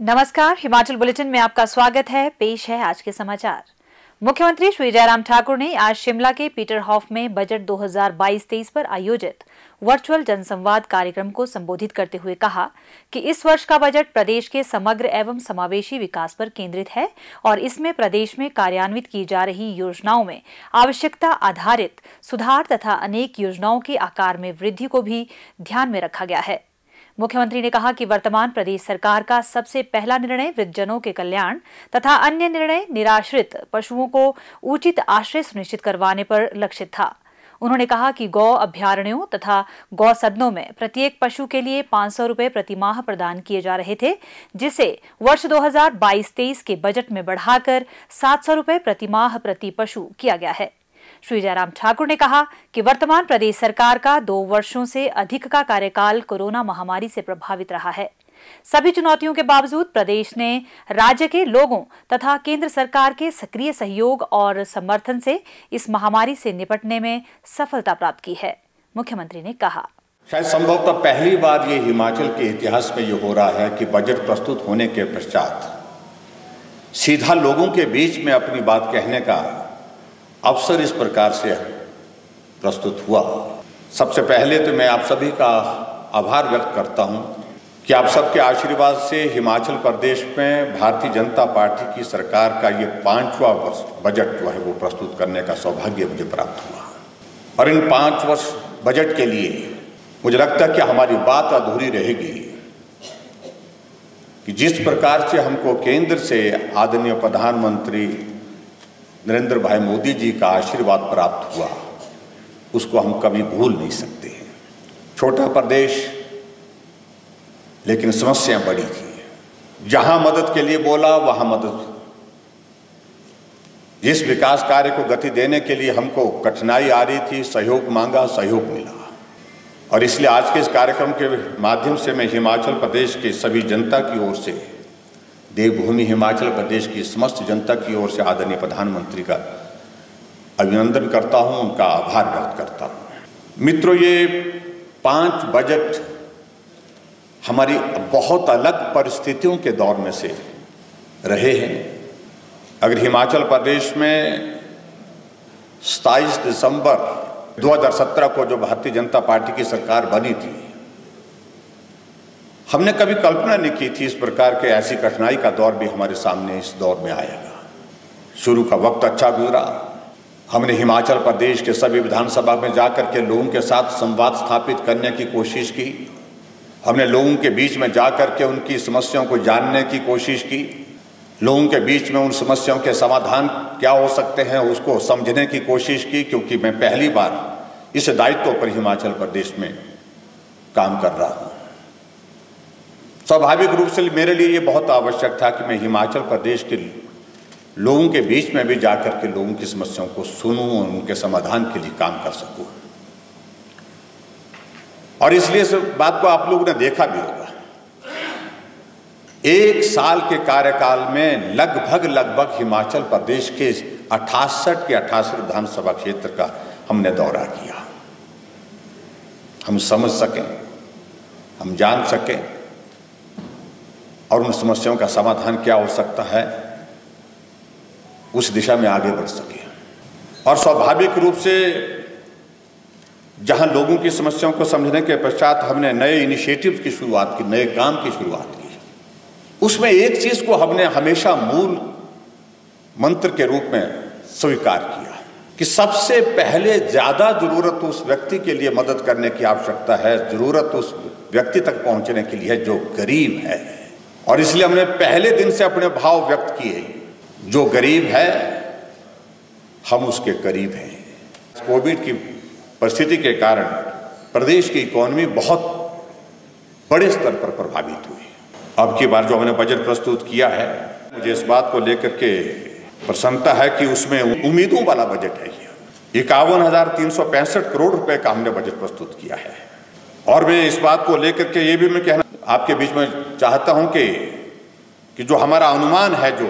नमस्कार, हिमाचल बुलेटिन में आपका स्वागत है। पेश है आज के समाचार। मुख्यमंत्री श्री जयराम ठाकुर ने आज शिमला के पीटरहॉफ में बजट 2022-23 पर आयोजित वर्चुअल जनसंवाद कार्यक्रम को संबोधित करते हुए कहा कि इस वर्ष का बजट प्रदेश के समग्र एवं समावेशी विकास पर केंद्रित है और इसमें प्रदेश में कार्यान्वित की जा रही योजनाओं में आवश्यकता आधारित सुधार तथा अनेक योजनाओं के आकार में वृद्धि को भी ध्यान में रखा गया है। मुख्यमंत्री ने कहा कि वर्तमान प्रदेश सरकार का सबसे पहला निर्णय वृद्धजनों के कल्याण तथा अन्य निर्णय निराश्रित पशुओं को उचित आश्रय सुनिश्चित करवाने पर लक्षित था। उन्होंने कहा कि गौ अभ्यारण्यों तथा गौ सदनों में प्रत्येक पशु के लिए 500 रुपये प्रति माह प्रदान किए जा रहे थे, जिसे वर्ष 2022-23 के बजट में बढ़ाकर 700 रुपये प्रति माह प्रति पशु किया गया है। श्री जयराम ठाकुर ने कहा कि वर्तमान प्रदेश सरकार का 2 वर्षों से अधिक का कार्यकाल कोरोना महामारी से प्रभावित रहा है। सभी चुनौतियों के बावजूद प्रदेश ने राज्य के लोगों तथा केंद्र सरकार के सक्रिय सहयोग और समर्थन से इस महामारी से निपटने में सफलता प्राप्त की है। मुख्यमंत्री ने कहा, शायद संभवतः पहली बार ये हिमाचल के इतिहास में ये हो रहा है कि बजट प्रस्तुत होने के पश्चात सीधा लोगों के बीच में अपनी बात कहने का अवसर इस प्रकार से प्रस्तुत हुआ। सबसे पहले तो मैं आप सभी का आभार व्यक्त करता हूं कि आप सबके आशीर्वाद से हिमाचल प्रदेश में भारतीय जनता पार्टी की सरकार का ये 5वां वर्ष बजट जो है वो प्रस्तुत करने का सौभाग्य मुझे प्राप्त हुआ। और इन 5 वर्ष बजट के लिए मुझे लगता है कि हमारी बात अधूरी रहेगी कि जिस प्रकार से हमको केंद्र से आदरणीय प्रधानमंत्री नरेंद्र भाई मोदी जी का आशीर्वाद प्राप्त हुआ, उसको हम कभी भूल नहीं सकते। छोटा प्रदेश, लेकिन समस्याएं बड़ी थी। जहां मदद के लिए बोला वहां मदद, जिस विकास कार्य को गति देने के लिए हमको कठिनाई आ रही थी, सहयोग मांगा, सहयोग मिला। और इसलिए आज के इस कार्यक्रम के माध्यम से मैं हिमाचल प्रदेश के सभी जनता की ओर से, देवभूमि हिमाचल प्रदेश की समस्त जनता की ओर से आदरणीय प्रधानमंत्री का अभिनंदन करता हूं, उनका आभार व्यक्त करता हूं। मित्रों, ये 5 बजट हमारी बहुत अलग परिस्थितियों के दौर में से रहे हैं। अगर हिमाचल प्रदेश में 27 दिसंबर 2017 को जो भारतीय जनता पार्टी की सरकार बनी थी, हमने कभी कल्पना नहीं की थी इस प्रकार के ऐसी कठिनाई का दौर भी हमारे सामने इस दौर में आएगा। शुरू का वक्त अच्छा गुजरा। हमने हिमाचल प्रदेश के सभी विधानसभा में जाकर के लोगों के साथ संवाद स्थापित करने की कोशिश की। हमने लोगों के बीच में जाकर के उनकी समस्याओं को जानने की कोशिश की। लोगों के बीच में उन समस्याओं के समाधान क्या हो सकते हैं उसको समझने की कोशिश की, क्योंकि मैं पहली बार इस दायित्व पर हिमाचल प्रदेश में काम कर रहा हूँ। स्वाभाविक रूप से मेरे लिए ये बहुत आवश्यक था कि मैं हिमाचल प्रदेश के लोगों के बीच में भी जाकर के लोगों की समस्याओं को सुनूं और उनके समाधान के लिए काम कर सकूं। और इसलिए इस बात को आप लोगों ने देखा भी होगा, 1 साल के कार्यकाल में लगभग हिमाचल प्रदेश के 68 के 68 विधानसभा क्षेत्र का हमने दौरा किया। हम समझ सकें, हम जान सकें और उन समस्याओं का समाधान क्या हो सकता है, उस दिशा में आगे बढ़ सके। और स्वाभाविक रूप से जहां लोगों की समस्याओं को समझने के पश्चात हमने नए इनिशिएटिव की शुरुआत की, नए काम की शुरुआत की। उसमें एक चीज को हमने हमेशा मूल मंत्र के रूप में स्वीकार किया कि सबसे पहले ज्यादा जरूरत उस व्यक्ति के लिए मदद करने की आवश्यकता है, जरूरत उस व्यक्ति तक पहुंचने के लिए है जो गरीब है। और इसलिए हमने पहले दिन से अपने भाव व्यक्त किए, जो गरीब है हम उसके करीब हैं। कोविड की परिस्थिति के कारण प्रदेश की इकोनॉमी बहुत बड़े स्तर पर प्रभावित हुई। अब की बार जो हमने बजट प्रस्तुत किया है, मुझे इस बात को लेकर के प्रसन्नता है कि उसमें उम्मीदों वाला बजट है। 51,365 करोड़ रुपए का हमने बजट प्रस्तुत किया है। और मैं इस बात को लेकर के ये भी मैं कहना आपके बीच में चाहता हूं कि जो हमारा अनुमान है जो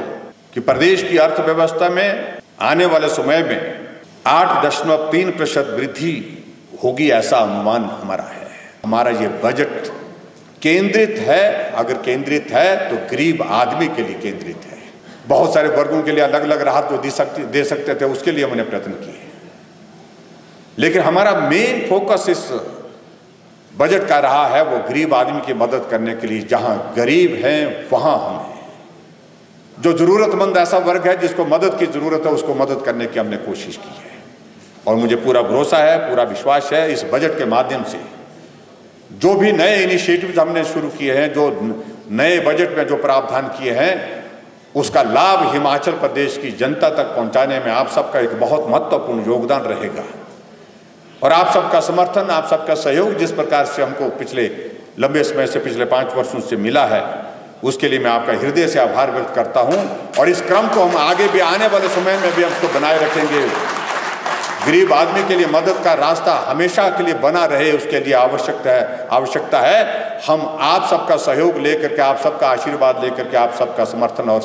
कि प्रदेश की अर्थव्यवस्था में आने वाले समय में 8.3% वृद्धि होगी, ऐसा अनुमान हमारा है। हमारा ये बजट केंद्रित है, अगर केंद्रित है तो गरीब आदमी के लिए केंद्रित है। बहुत सारे वर्गों के लिए अलग अलग राहत जो दे सकते थे, उसके लिए हमने प्रयत्न किए, लेकिन हमारा मेन फोकस इस बजट का रहा है वो गरीब आदमी की मदद करने के लिए। जहां गरीब हैं वहां हम हैं। जो जरूरतमंद ऐसा वर्ग है जिसको मदद की जरूरत है, उसको मदद करने की हमने कोशिश की है। और मुझे पूरा भरोसा है, पूरा विश्वास है, इस बजट के माध्यम से जो भी नए इनिशिएटिव्स हमने शुरू किए हैं, जो नए बजट में जो प्रावधान किए हैं, उसका लाभ हिमाचल प्रदेश की जनता तक पहुंचाने में आप सबका एक बहुत महत्वपूर्ण योगदान रहेगा। और आप सबका समर्थन, आप सबका सहयोग जिस प्रकार से हमको पिछले लंबे समय से, पिछले 5 वर्षों से मिला है, उसके लिए मैं आपका हृदय से आभार व्यक्त करता हूं। और इस क्रम को हम आगे भी आने वाले समय में भी हमको बनाए रखेंगे। गरीब आदमी के लिए मदद का रास्ता हमेशा के लिए बना रहे, उसके लिए आवश्यकता है हम आप सबका सहयोग लेकर के, आप सबका आशीर्वाद लेकर के, आप सबका समर्थन और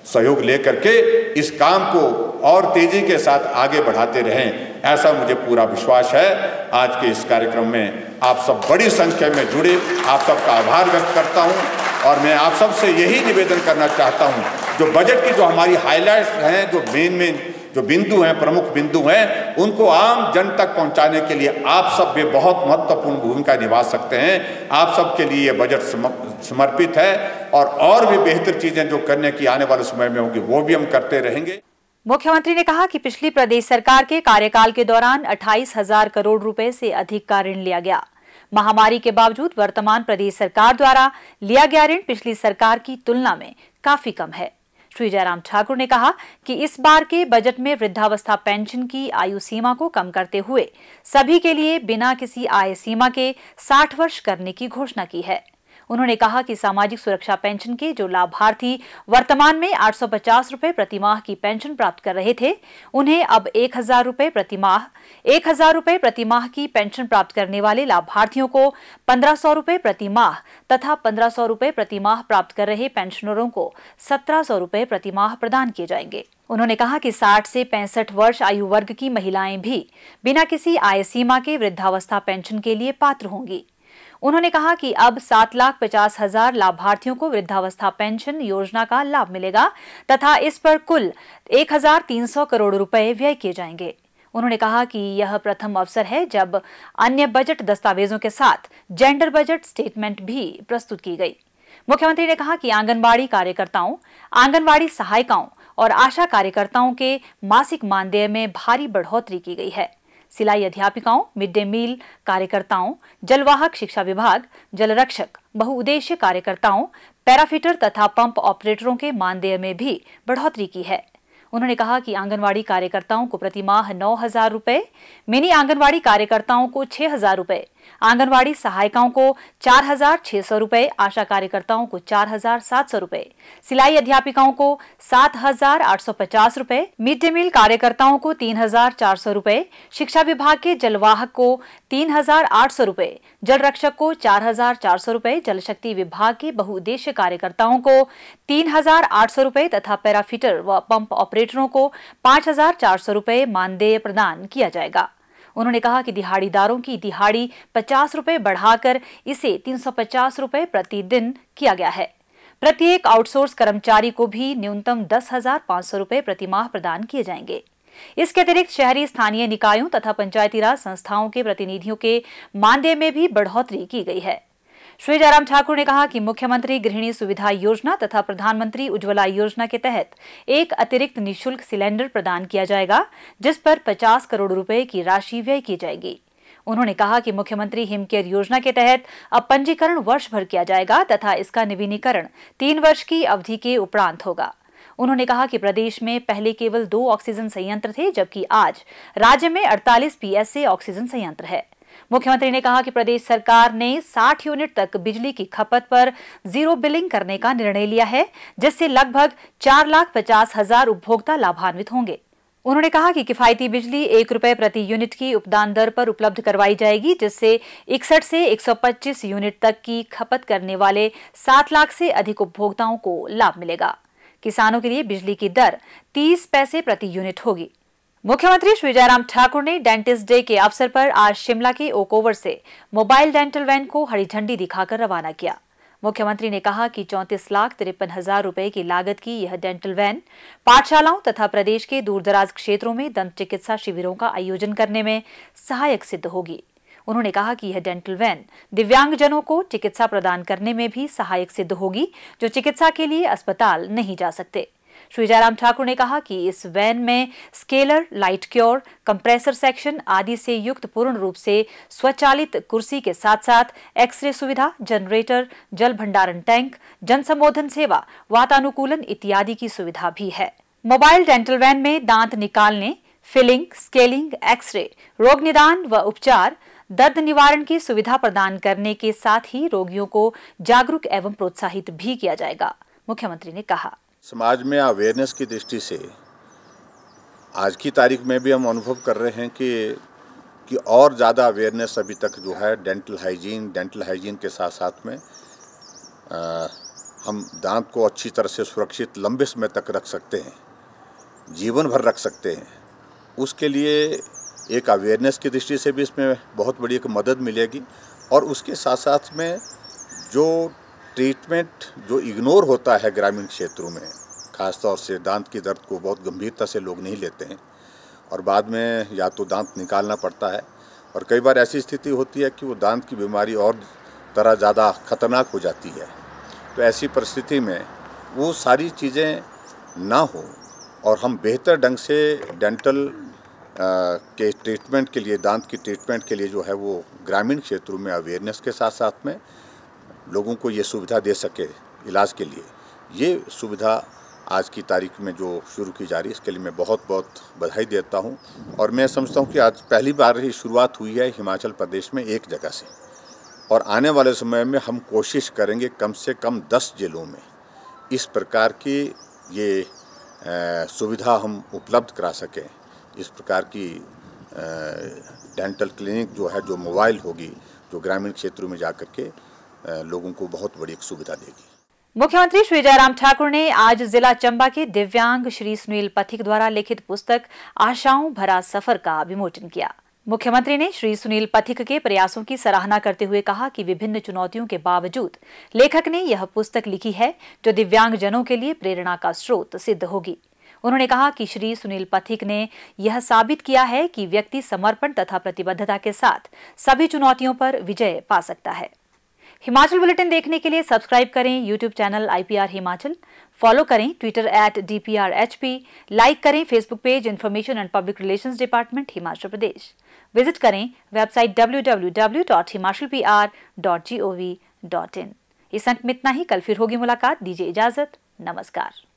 सहयोग लेकर के इस काम को और तेजी के साथ आगे बढ़ाते रहें, ऐसा मुझे पूरा विश्वास है। आज के इस कार्यक्रम में आप सब बड़ी संख्या में जुड़े, आप सबका आभार व्यक्त करता हूं। और मैं आप सबसे यही निवेदन करना चाहता हूं, जो बजट की जो हमारी हाईलाइट्स हैं, जो मेन जो बिंदु हैं, प्रमुख बिंदु हैं, उनको आम जन तक पहुंचाने के लिए आप सब भी बहुत महत्वपूर्ण भूमिका निभा सकते हैं। आप सब के लिए ये बजट समर्पित है और भी बेहतर चीजें जो करने की आने वाले समय में होंगी वो भी हम करते रहेंगे। मुख्यमंत्री ने कहा कि पिछली प्रदेश सरकार के कार्यकाल के दौरान 28,000 करोड़ रुपए से अधिक का ऋण लिया गया। महामारी के बावजूद वर्तमान प्रदेश सरकार द्वारा लिया गया ऋण पिछली सरकार की तुलना में काफी कम है। श्री जयराम ठाकुर ने कहा कि इस बार के बजट में वृद्धावस्था पेंशन की आयु सीमा को कम करते हुए सभी के लिए बिना किसी आय सीमा के 60 वर्ष करने की घोषणा की है। उन्होंने कहा कि सामाजिक सुरक्षा पेंशन के जो लाभार्थी वर्तमान में 850 रुपए प्रतिमाह की पेंशन प्राप्त कर रहे थे, उन्हें अब 1,000 रुपए प्रतिमाह की पेंशन प्राप्त करने वाले लाभार्थियों को 1,500 रुपए प्रतिमाह तथा 1,500 रुपए प्रतिमाह प्राप्त कर रहे पेंशनरों को 1,700 रुपए प्रतिमाह प्रदान किए जाएंगे। उन्होंने कहा कि 60 से 65 वर्ष आयु वर्ग की महिलाएं भी बिना किसी आय सीमा के वृद्धावस्था पेंशन के लिए पात्र होंगी। उन्होंने कहा कि अब 7,50,000 लाभार्थियों को वृद्धावस्था पेंशन योजना का लाभ मिलेगा तथा इस पर कुल 1,300 करोड़ रुपए व्यय किए जाएंगे। उन्होंने कहा कि यह प्रथम अवसर है जब अन्य बजट दस्तावेजों के साथ जेंडर बजट स्टेटमेंट भी प्रस्तुत की गई। मुख्यमंत्री ने कहा कि आंगनबाड़ी कार्यकर्ताओं, आंगनबाड़ी सहायिकाओं और आशा कार्यकर्ताओं के मासिक मानदेय में भारी बढ़ोतरी की गई है। सिलाई अध्यापिकाओं, मिड डे मील कार्यकर्ताओं, जलवाहक शिक्षा विभाग, जलरक्षक, बहुउद्देश्य कार्यकर्ताओं, पैराफिटर तथा पंप ऑपरेटरों के मानदेय में भी बढ़ोतरी की है। उन्होंने कहा कि आंगनवाड़ी कार्यकर्ताओं को प्रतिमाह 9,000 रुपए, मिनी आंगनवाड़ी कार्यकर्ताओं को 6,000 रुपए, आंगनवाड़ी सहायिकाओं को 4,600 रुपए, आशा कार्यकर्ताओं को 4,700 रुपए, सिलाई अध्यापिकाओं को 7,850 रुपए, मिड डे मील कार्यकर्ताओं को 3,400 रुपए, शिक्षा विभाग के जलवाहक को 3,800 रुपए, जल रक्षक को 4,400 रुपए, जल शक्ति विभाग के बहुउद्देश्य कार्यकर्ताओं को 3,800 रुपए तथा पैराफिटर व पंप ऑपरेटरों को 5,400 रुपए मानदेय प्रदान किया जाएगा। उन्होंने कहा कि दिहाड़ीदारों की दिहाड़ी 50 रुपए बढ़ाकर इसे 350 रुपए प्रतिदिन किया गया है। प्रत्येक आउटसोर्स कर्मचारी को भी न्यूनतम 10,500 रुपए प्रतिमाह प्रदान किए जाएंगे। इसके अतिरिक्त शहरी स्थानीय निकायों तथा पंचायती राज संस्थाओं के प्रतिनिधियों के मानदेय में भी बढ़ोतरी की गई है। श्री जयराम ठाकुर ने कहा कि मुख्यमंत्री गृहिणी सुविधा योजना तथा प्रधानमंत्री उज्ज्वला योजना के तहत एक अतिरिक्त निःशुल्क सिलेंडर प्रदान किया जाएगा, जिस पर 50 करोड़ रुपए की राशि व्यय की जाएगी। उन्होंने कहा कि मुख्यमंत्री हिमकेयर योजना के तहत अब पंजीकरण वर्ष भर किया जाएगा तथा इसका नवीनीकरण 3 वर्ष की अवधि के उपरांत होगा। उन्होंने कहा कि प्रदेश में पहले केवल 2 ऑक्सीजन संयंत्र थे, जबकि आज राज्य में 48 पीएसए ऑक्सीजन संयंत्र है। मुख्यमंत्री ने कहा कि प्रदेश सरकार ने 60 यूनिट तक बिजली की खपत पर जीरो बिलिंग करने का निर्णय लिया है, जिससे लगभग 4,50,000 उपभोक्ता लाभान्वित होंगे। उन्होंने कहा कि किफायती बिजली 1 रुपए प्रति यूनिट की उपदान दर पर उपलब्ध करवाई जाएगी, जिससे 61 से 125 यूनिट तक की खपत करने वाले 7 लाख से अधिक उपभोक्ताओं को लाभ मिलेगा। किसानों के लिए बिजली की दर 30 पैसे प्रति यूनिट होगी। मुख्यमंत्री श्री जयराम ठाकुर ने डेंटिस्ट डे के अवसर पर आज शिमला के ओक ओवर से मोबाइल डेंटल वैन को हरी झंडी दिखाकर रवाना किया। मुख्यमंत्री ने कहा कि 34,53,000 रुपए की लागत की यह डेंटल वैन पाठशालाओं तथा प्रदेश के दूरदराज क्षेत्रों में दंत चिकित्सा शिविरों का आयोजन करने में सहायक सिद्ध होगी। उन्होंने कहा कि यह डेंटल वैन दिव्यांगजनों को चिकित्सा प्रदान करने में भी सहायक सिद्ध होगी, जो चिकित्सा के लिए अस्पताल नहीं जा सकते। श्री जयराम ठाकुर ने कहा कि इस वैन में scalar, light cure, compressor section आदि से युक्त पूर्ण रूप से स्वचालित कुर्सी के साथ साथ एक्सरे सुविधा, जनरेटर, जल भंडारण टैंक, जन संबोधन सेवा, वातानुकूलन इत्यादि की सुविधा भी है। मोबाइल डेंटल वैन में दांत निकालने, फिलिंग, स्केलिंग, एक्सरे, रोग निदान व उपचार, दर्द निवारण की सुविधा प्रदान करने के साथ ही रोगियों को जागरूक एवं प्रोत्साहित भी किया जाएगा। मुख्यमंत्री ने कहा, समाज में अवेयरनेस की दृष्टि से आज की तारीख में भी हम अनुभव कर रहे हैं कि और ज़्यादा अवेयरनेस अभी तक जो है डेंटल हाइजीन के साथ साथ में हम दांत को अच्छी तरह से सुरक्षित लंबे समय तक रख सकते हैं, जीवन भर रख सकते हैं। उसके लिए एक अवेयरनेस की दृष्टि से भी इसमें बहुत बड़ी एक मदद मिलेगी और उसके साथ साथ में जो ट्रीटमेंट जो इग्नोर होता है ग्रामीण क्षेत्रों में, ख़ासतौर से दांत की दर्द को बहुत गंभीरता से लोग नहीं लेते हैं और बाद में या तो दांत निकालना पड़ता है और कई बार ऐसी स्थिति होती है कि वो दांत की बीमारी और तरह ज़्यादा खतरनाक हो जाती है। तो ऐसी परिस्थिति में वो सारी चीज़ें ना हो और हम बेहतर ढंग से डेंटल के ट्रीटमेंट के लिए, दांत की ट्रीटमेंट के लिए जो है वो ग्रामीण क्षेत्रों में अवेयरनेस के साथ साथ में लोगों को ये सुविधा दे सके इलाज के लिए। ये सुविधा आज की तारीख में जो शुरू की जा रही है, इसके लिए मैं बहुत बहुत बधाई देता हूँ और मैं समझता हूँ कि आज पहली बार ही शुरुआत हुई है हिमाचल प्रदेश में एक जगह से और आने वाले समय में हम कोशिश करेंगे कम से कम 10 जिलों में इस प्रकार की ये सुविधा हम उपलब्ध करा सकें। इस प्रकार की डेंटल क्लिनिक जो है, जो मोबाइल होगी, जो ग्रामीण क्षेत्रों में जाकर के लोगों को बहुत बड़ी सुविधा देगी। मुख्यमंत्री श्री जयराम ठाकुर ने आज जिला चंबा के दिव्यांग श्री सुनील पथिक द्वारा लिखित पुस्तक आशाओं भरा सफर का विमोचन किया। मुख्यमंत्री ने श्री सुनील पथिक के प्रयासों की सराहना करते हुए कहा कि विभिन्न चुनौतियों के बावजूद लेखक ने यह पुस्तक लिखी है जो दिव्यांगजनों के लिए प्रेरणा का स्रोत सिद्ध होगी। उन्होंने कहा कि श्री सुनील पथिक ने यह साबित किया है कि व्यक्ति समर्पण तथा प्रतिबद्धता के साथ सभी चुनौतियों पर विजय पा सकता है। हिमाचल बुलेटिन देखने के लिए सब्सक्राइब करें YouTube channel IPR Himachal, follow करें ट्विटर @DPRHP, लाइक करें Facebook page information and public relations department Himachal Pradesh, visit करें वेबसाइट www.himalpr.gov.in। इस अंक में इतना ही। कल फिर होगी मुलाकात, दीजिए इजाजत, नमस्कार।